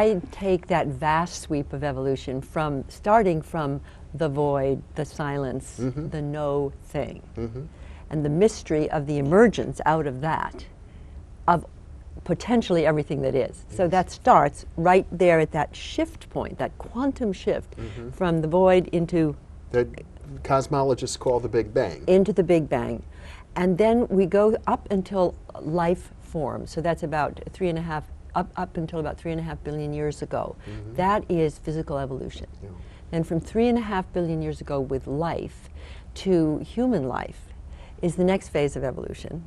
I take that vast sweep of evolution from starting from the void, the silence, the no thing, and the mystery of the emergence out of that of potentially everything that is. So that starts right there at that shift point, that quantum shift from the void into that cosmologists call the Big Bang. Into the Big Bang. And then we go up until life forms. So that's about up until about 3.5 billion years ago. That is physical evolution. Yeah. And from 3.5 billion years ago with life to human life is the next phase of evolution.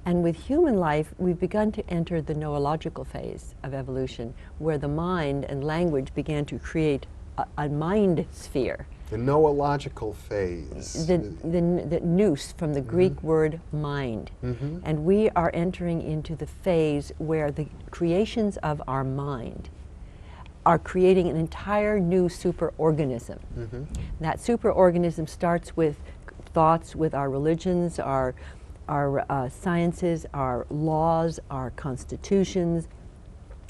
And with human life, we've begun to enter the noological phase of evolution, where the mind and language began to create a mind sphere. The noological phase. The nous, from the Greek word mind. And we are entering into the phase where the creations of our mind are creating an entire new superorganism. That superorganism starts with thoughts, with our religions, our sciences, our laws, our constitutions,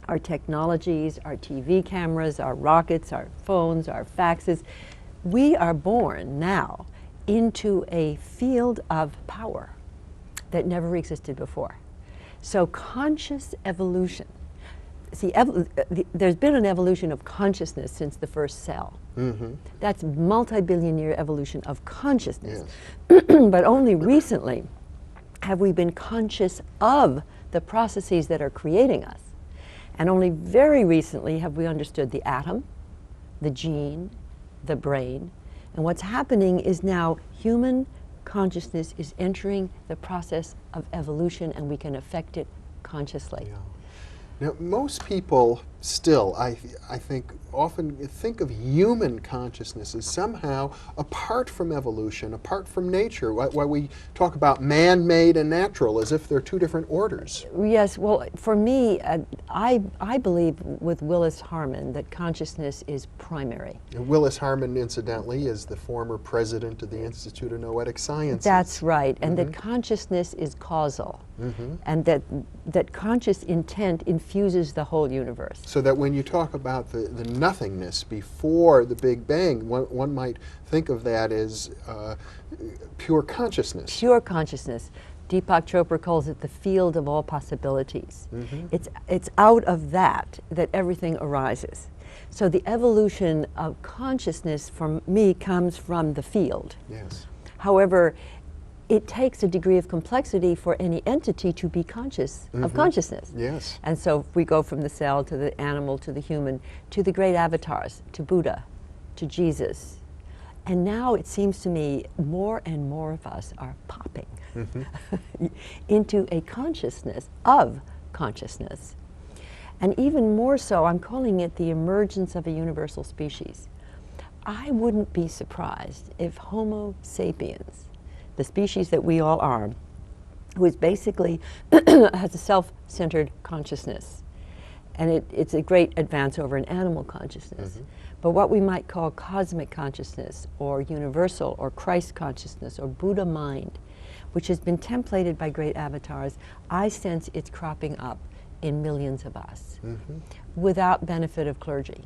our technologies, our TV cameras, our rockets, our phones, our faxes. We are born now into a field of power that never existed before. So conscious evolution. See, there's been an evolution of consciousness since the first cell. That's multi-billion-year evolution of consciousness. Yes. But only recently have we been conscious of the processes that are creating us. And only very recently have we understood the atom, the gene, the brain. And what's happening is now human consciousness is entering the process of evolution, and we can affect it consciously. Yeah. Now, most people still, I think, often think of human consciousness as somehow apart from evolution, apart from nature. Why we talk about man-made and natural as if they're two different orders. Yes, well, for me, I believe with Willis Harman that consciousness is primary. And Willis Harman, incidentally, is the former president of the Institute of Noetic Sciences. That's right, and that consciousness is causal, and that conscious intent infuses the whole universe. So that when you talk about the nothingness before the Big Bang, one might think of that as pure consciousness. Pure consciousness. Deepak Chopra calls it the field of all possibilities. It's out of that everything arises. So the evolution of consciousness, for me, comes from the field. Yes. However, it takes a degree of complexity for any entity to be conscious of consciousness. Yes. And so if we go from the cell to the animal to the human to the great avatars, to Buddha, to Jesus. And now it seems to me more and more of us are popping into a consciousness of consciousness. And even more so, I'm calling it the emergence of a universal species. I wouldn't be surprised if Homo sapiens, the species that we all are, who is basically has a self-centered consciousness. And it's a great advance over an animal consciousness. But what we might call cosmic consciousness, or universal, or Christ consciousness, or Buddha mind, which has been templated by great avatars, I sense it's cropping up in millions of us, without benefit of clergy.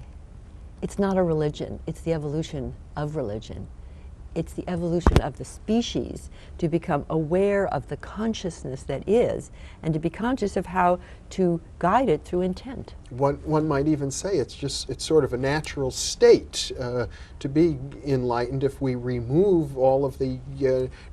It's not a religion, it's the evolution of religion. It's the evolution of the species to become aware of the consciousness that is, and to be conscious of how to guide it through intent. One might even say it's sort of a natural state to be enlightened if we remove all of the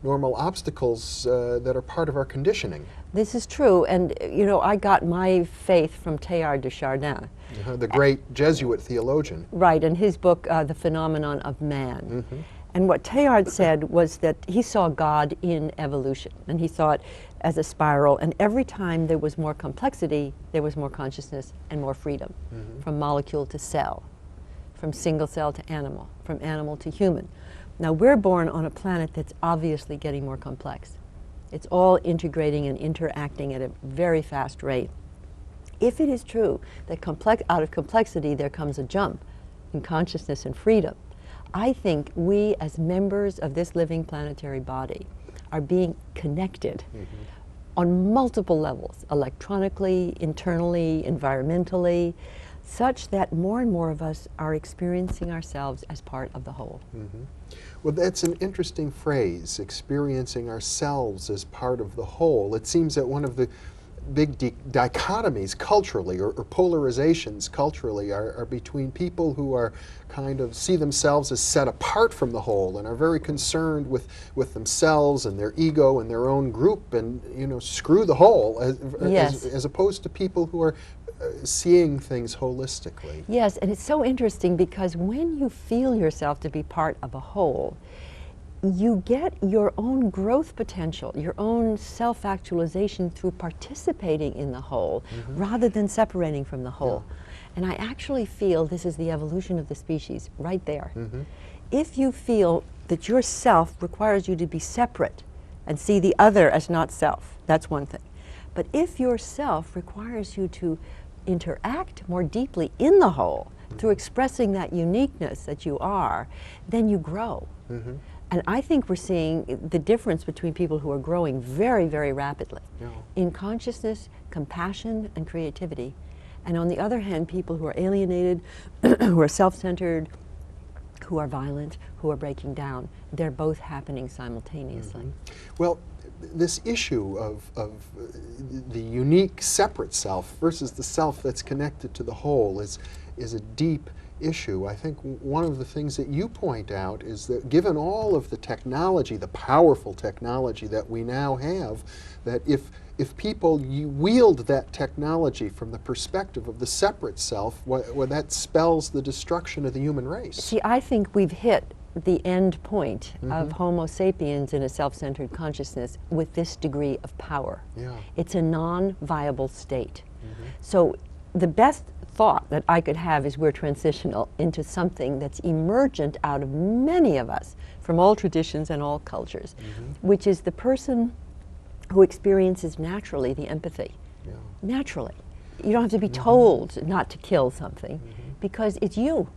normal obstacles that are part of our conditioning. This is true, and you know, I got my faith from Teilhard de Chardin. The great Jesuit theologian. Right, in his book, The Phenomenon of Man. And what Teilhard said was that he saw God in evolution, and he saw it as a spiral, and every time there was more complexity, there was more consciousness and more freedom, from molecule to cell, from single cell to animal, from animal to human. Now, we're born on a planet that's obviously getting more complex. It's all integrating and interacting at a very fast rate. If it is true that out of complexity there comes a jump in consciousness and freedom, I think we, as members of this living planetary body, are being connected on multiple levels, electronically, internally, environmentally, such that more and more of us are experiencing ourselves as part of the whole. Mm-hmm. Well, that's an interesting phrase, experiencing ourselves as part of the whole. It seems that one of the big dichotomies culturally, or polarizations culturally, are between people who are kind of see themselves as set apart from the whole and are very concerned with themselves and their ego and their own group, and screw the whole, as opposed to people who are seeing things holistically. Yes, and it's so interesting because when you feel yourself to be part of a whole, you get your own growth potential, your own self-actualization through participating in the whole, rather than separating from the whole. Yeah. And I actually feel this is the evolution of the species, right there. If you feel that your self requires you to be separate and see the other as not self, that's one thing. But if your self requires you to interact more deeply in the whole, through expressing that uniqueness that you are, then you grow. And I think we're seeing the difference between people who are growing very, very rapidly in consciousness, compassion, and creativity. And on the other hand, people who are alienated, who are self-centered, who are violent, who are breaking down, they're both happening simultaneously. Well, this issue of the unique separate self versus the self that's connected to the whole is a deep issue. I think one of the things that you point out is that given all of the technology, the powerful technology that we now have, that if people wield that technology from the perspective of the separate self, well, that spells the destruction of the human race. See, I think we've hit the end point of Homo sapiens in a self-centered consciousness with this degree of power. It's a non-viable state. So the best thought that I could have is we're transitional into something that's emergent out of many of us from all traditions and all cultures, which is the person who experiences naturally the empathy. Naturally. You don't have to be told not to kill something because it's you.